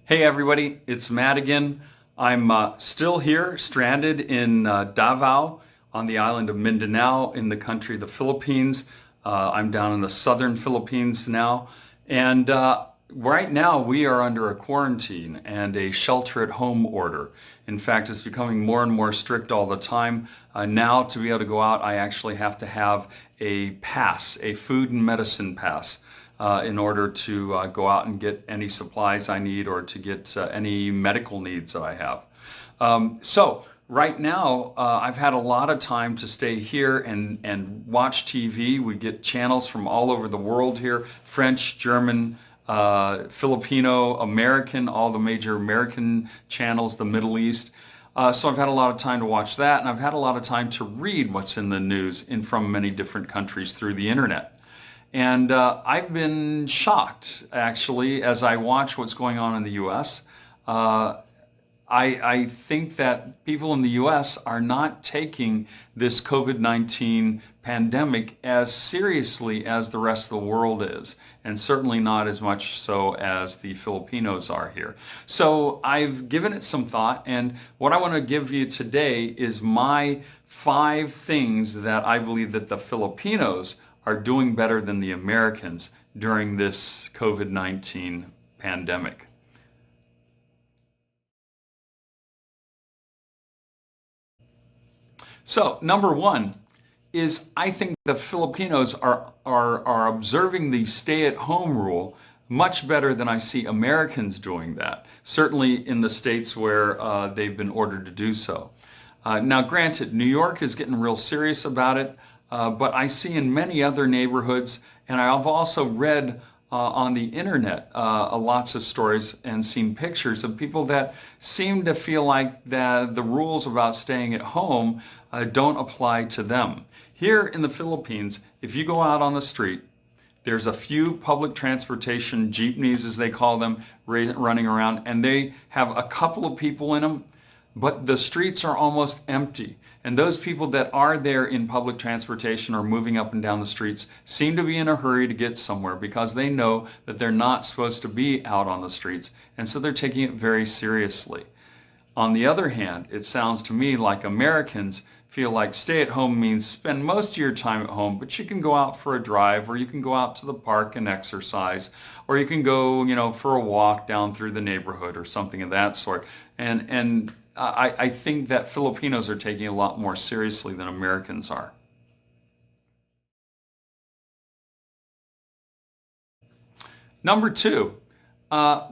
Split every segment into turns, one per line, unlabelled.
Hey everybody, it's Matt again. I'm still here, stranded in Davao on the island of Mindanao in the country of the Philippines. I'm down in the southern Philippines now. And right now we are under a quarantine and a shelter at home order. In fact, it's becoming more and more strict all the time. Now to be able to go out, I actually have to have a pass, a food and medicine pass in order to go out and get any supplies I need or to get any medical needs that I have. So right now, I've had a lot of time to stay here and watch TV. We get channels from all over the world here, French, German, Filipino, American, all the major American channels, the Middle East. So I've had a lot of time to watch that, and I've had a lot of time to read what's in the news from many different countries through the internet. And I've been shocked, actually, as I watch what's going on in the U.S. I think that people in the U.S. are not taking this COVID-19 pandemic as seriously as the rest of the world is, and certainly not as much so as the Filipinos are here. So I've given it some thought, and what I want to give you today is my 5 things that I believe that the Filipinos are doing better than the Americans during this COVID-19 pandemic. So, number one is I think the Filipinos are observing the stay-at-home rule much better than I see Americans doing that, certainly in the states where they've been ordered to do so. Now, granted, New York is getting real serious about it, but I see in many other neighborhoods, and I've also read on the internet lots of stories and seen pictures of people that seem to feel like the rules about staying at home don't apply to them. Here in the Philippines, if you go out on the street, there's a few public transportation jeepneys, as they call them, running around, and they have a couple of people in them, but the streets are almost empty. And those people that are there in public transportation or moving up and down the streets seem to be in a hurry to get somewhere because they know that they're not supposed to be out on the streets. And so they're taking it very seriously. On the other hand, it sounds to me like Americans feel like stay at home means spend most of your time at home, but you can go out for a drive, or you can go out to the park and exercise, or you can go, for a walk down through the neighborhood or something of that sort. And I think that Filipinos are taking it a lot more seriously than Americans are. Number 2,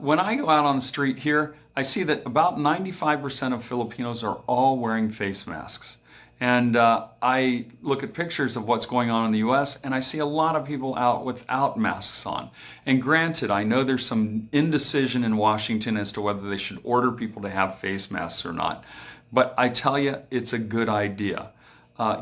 when I go out on the street here, I see that about 95% of Filipinos are all wearing face masks. And I look at pictures of what's going on in the U.S. and I see a lot of people out without masks on. And granted, I know there's some indecision in Washington as to whether they should order people to have face masks or not. But I tell you, it's a good idea.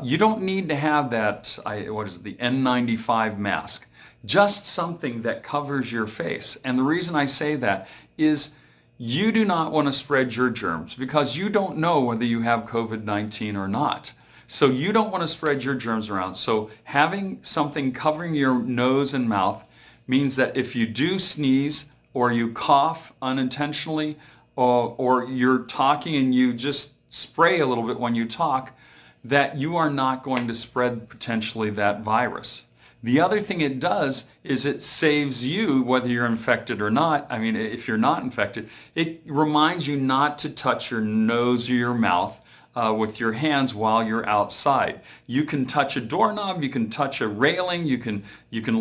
You don't need to have that, the N95 mask. Just something that covers your face. And the reason I say that is you do not want to spread your germs because you don't know whether you have COVID-19 or not. So you don't want to spread your germs around. So having something covering your nose and mouth means that if you do sneeze or you cough unintentionally or you're talking and you just spray a little bit when you talk, that you are not going to spread potentially that virus. The other thing it does is it saves you, whether you're infected or not. I mean, if you're not infected, it reminds you not to touch your nose or your mouth with your hands while you're outside. You can touch a doorknob, you can touch a railing, you can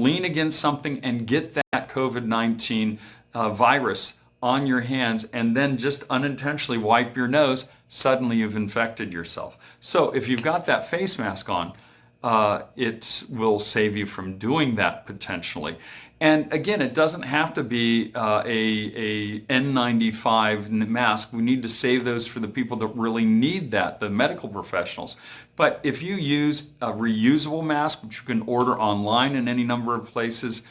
lean against something and get that COVID-19 virus on your hands and then just unintentionally wipe your nose. Suddenly you've infected yourself. So if you've got that face mask on, it will save you from doing that potentially. And again, it doesn't have to be a N95 mask. We need to save those for the people that really need that, the medical professionals. But if you use a reusable mask, which you can order online in any number of places,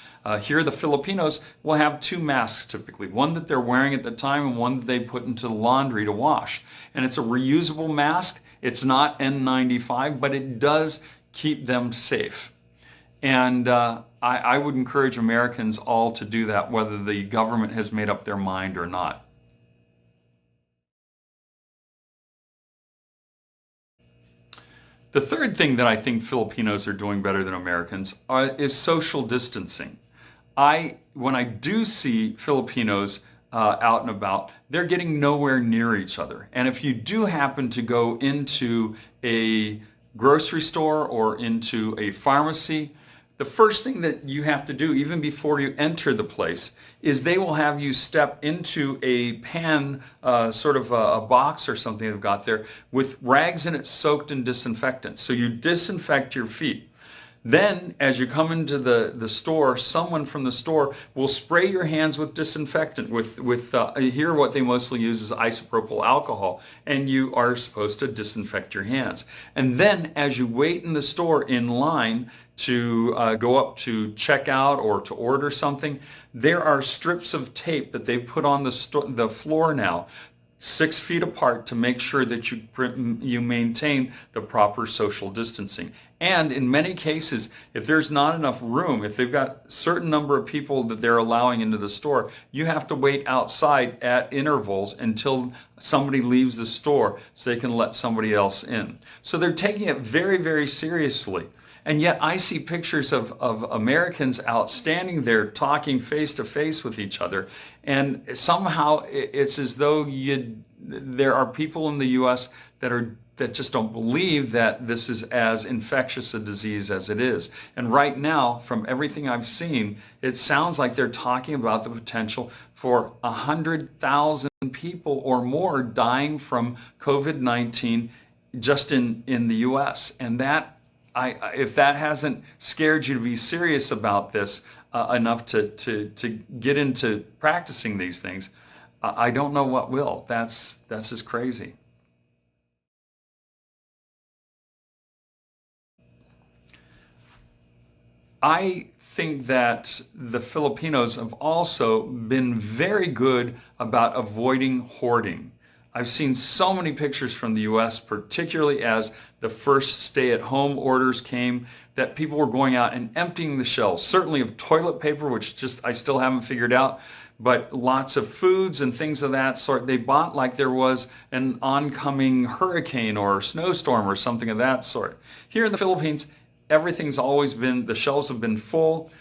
here the Filipinos will have 2 masks typically, one that they're wearing at the time and one that they put into the laundry to wash. And it's a reusable mask. It's not N95, but it does keep them safe. And I would encourage Americans all to do that, whether the government has made up their mind or not. The third thing that I think Filipinos are doing better than Americans is social distancing. When I do see Filipinos out and about, they're getting nowhere near each other. And if you do happen to go into a grocery store or into a pharmacy, the first thing that you have to do, even before you enter the place, is they will have you step into a pan, sort of a box or something they've got there with rags in it soaked in disinfectant. So you disinfect your feet. Then, as you come into the store, someone from the store will spray your hands with disinfectant. Here, what they mostly use is isopropyl alcohol, and you are supposed to disinfect your hands. And then, as you wait in the store in line to go up to check out or to order something, there are strips of tape that they've put on the floor now, 6 feet apart, to make sure that you maintain the proper social distancing. And in many cases, if there's not enough room, if they've got a certain number of people that they're allowing into the store, you have to wait outside at intervals until somebody leaves the store so they can let somebody else in. So they're taking it very, very seriously. And yet I see pictures of Americans out standing there talking face to face with each other. And somehow it's as though there are people in the U.S. that just don't believe that this is as infectious a disease as it is. And right now, from everything I've seen, it sounds like they're talking about the potential for 100,000 people or more dying from COVID-19 just in the U.S. And if that hasn't scared you to be serious about this enough to get into practicing these things, I don't know what will. That's just crazy. I think that the Filipinos have also been very good about avoiding hoarding. I've seen so many pictures from the US, particularly as the first stay-at-home orders came, that people were going out and emptying the shelves, certainly of toilet paper, which just I still haven't figured out, but lots of foods and things of that sort. They bought like there was an oncoming hurricane or snowstorm or something of that sort. Here in the Philippines, everything's always been, the shelves have been full.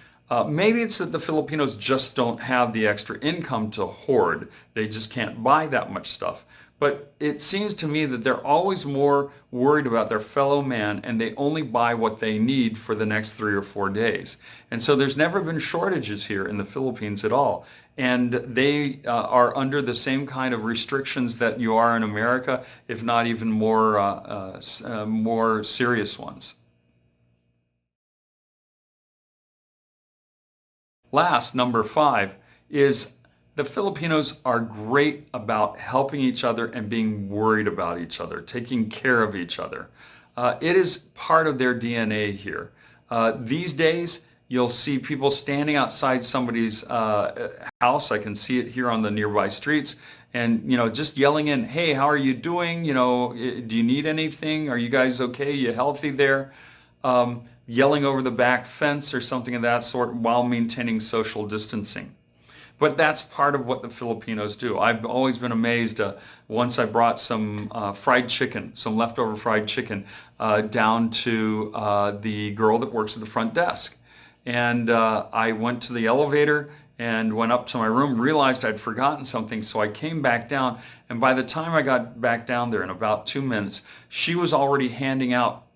Maybe it's that the Filipinos just don't have the extra income to hoard. They just can't buy that much stuff. But it seems to me that they're always more worried about their fellow man, and they only buy what they need for the next 3 or 4 days. And so there's never been shortages here in the Philippines at all. And they are under the same kind of restrictions that you are in America, if not even more serious ones. Last, number 5, is the Filipinos are great about helping each other and being worried about each other, taking care of each other. It is part of their DNA here. These days, you'll see people standing outside somebody's house. I can see it here on the nearby streets, and just yelling in, "Hey, how are you doing? Do you need anything? Are you guys okay? You healthy there?" Yelling over the back fence or something of that sort while maintaining social distancing. But that's part of what the Filipinos do. I've always been amazed. Once I brought some fried chicken, some leftover fried chicken, down to the girl that works at the front desk. And I went to the elevator and went up to my room, realized I'd forgotten something, so I came back down. And by the time I got back down there in about 2 minutes, she was already handing out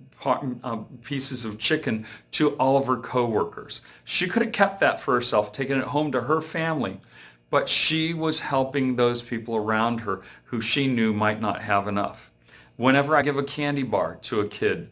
pieces of chicken to all of her coworkers. She could have kept that for herself, taken it home to her family, but she was helping those people around her who she knew might not have enough. Whenever I give a candy bar to a kid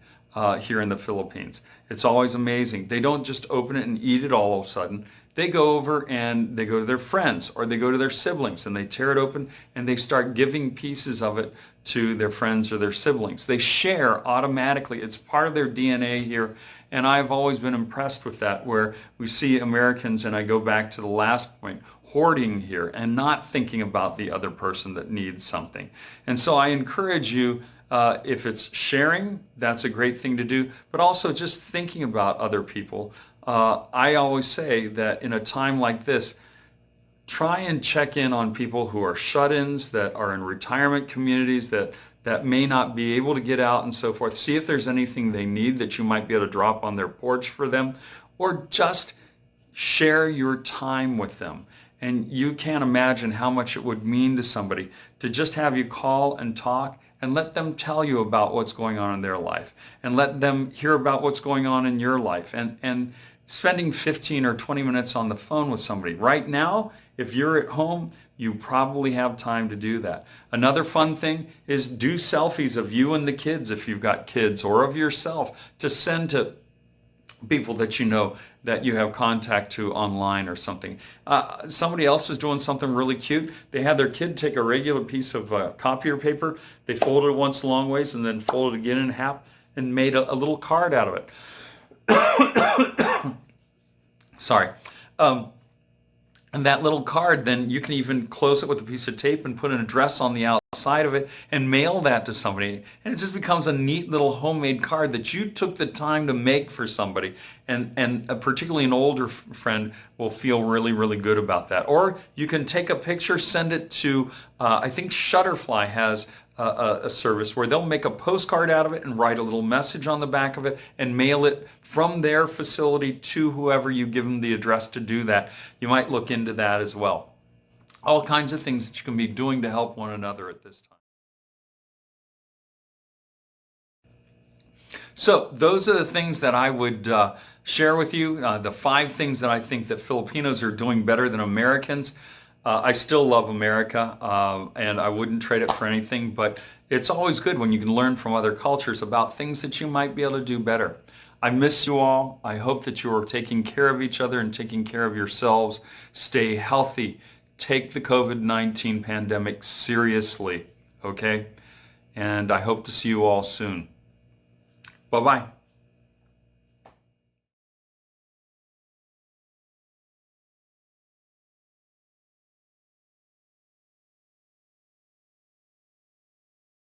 here in the Philippines, it's always amazing. They don't just open it and eat it all of a sudden. They go over and they go to their friends or they go to their siblings and they tear it open and they start giving pieces of it to their friends or their siblings. They share automatically. It's part of their DNA here. And I've always been impressed with that, where we see Americans, and I go back to the last point, hoarding here and not thinking about the other person that needs something. And so I encourage you, if it's sharing, that's a great thing to do, but also just thinking about other people. I always say that in a time like this, try and check in on people who are shut-ins, that are in retirement communities, that that may not be able to get out and so forth. See if there's anything they need that you might be able to drop on their porch for them, or just share your time with them. And you can't imagine how much it would mean to somebody to just have you call and talk and let them tell you about what's going on in their life, and let them hear about what's going on in your life. And spending 15 or 20 minutes on the phone with somebody. Right now, if you're at home, you probably have time to do that. Another fun thing is do selfies of you and the kids if you've got kids, or of yourself, to send to people that you know that you have contact to online or something. Somebody else was doing something really cute. They had their kid take a regular piece of copier paper, they folded it once long ways and then folded it again in half and made a little card out of it. Sorry. And that little card, then you can even close it with a piece of tape and put an address on the outside of it and mail that to somebody. And it just becomes a neat little homemade card that you took the time to make for somebody. And particularly an older friend will feel really, really good about that. Or you can take a picture, send it to, I think Shutterfly has a service where they'll make a postcard out of it and write a little message on the back of it and mail it from their facility to whoever you give them the address to do that. You might look into that as well. All kinds of things that you can be doing to help one another at this time. So those are the things that I would share with you, the 5 things that I think that Filipinos are doing better than Americans. I still love America, and I wouldn't trade it for anything, but it's always good when you can learn from other cultures about things that you might be able to do better. I miss you all. I hope that you are taking care of each other and taking care of yourselves. Stay healthy. Take the COVID-19 pandemic seriously, okay? And I hope to see you all soon. Bye-bye.